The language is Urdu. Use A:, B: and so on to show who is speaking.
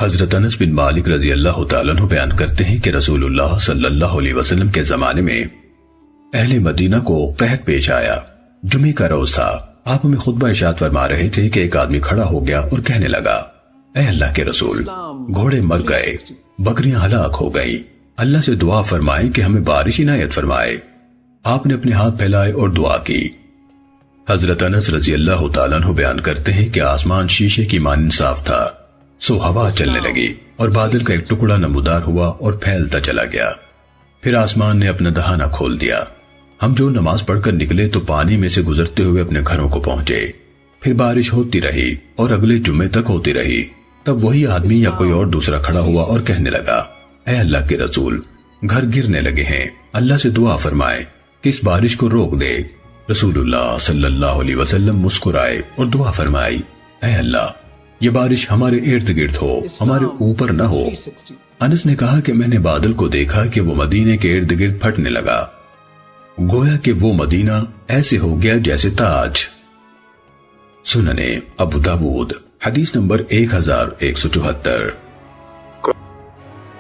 A: حضرت انس بن مالک رضی اللہ تعالیٰ عنہ بیان کرتے ہیں کہ رسول اللہ صلی اللہ علیہ وسلم کے زمانے میں اہل مدینہ کو قحط پیش آیا۔ جمعہ کا روز تھا۔ آپ ہمیں خطبہ ارشاد فرما رہے تھے کہ ایک آدمی کھڑا ہو گیا اور کہنے لگا، اے اللہ کے رسول، گھوڑے مر گئے، بکریاں ہلاک ہو گئی، اللہ سے دعا فرمائیں کہ ہمیں بارش عنایت فرمائے۔ آپ نے اپنے ہاتھ پھیلائے اور دعا کی۔ حضرت انس رضی اللہ تعالیٰ عنہ بیان کرتے ہیں کہ آسمان شیشے کی مانند صاف تھا، سو ہوا چلنے لگی اور بادل کا ایک ٹکڑا نمودار ہوا اور پھیلتا چلا گیا۔ پھر آسمان نے اپنا دہانہ کھول دیا۔ ہم جو نماز پڑھ کر نکلے تو پانی میں سے گزرتے ہوئے اپنے گھروں کو پہنچے۔ پھر بارش ہوتی رہی اور اگلے جمعے تک ہوتی رہی۔ تب وہی آدمی یا کوئی اور دوسرا کھڑا ہوا اور کہنے لگا، اے اللہ کے رسول، گھر گرنے لگے ہیں، اللہ سے دعا فرمائے کہ اس بارش کو روک دے۔ رسول اللہ صلی اللہ علیہ وسلم مسکرائے اور دعا فرمائی، اے اللہ، یہ بارش ہمارے ارد گرد ہو، ہمارے اوپر نہ ہو۔ انس نے کہا کہ میں نے بادل کو دیکھا کہ وہ مدینے کے ارد گرد پھٹنے لگا، گویا کہ وہ مدینہ ایسے ہو گیا جیسے تاج۔ سننے ابو داود حدیث نمبر 1174۔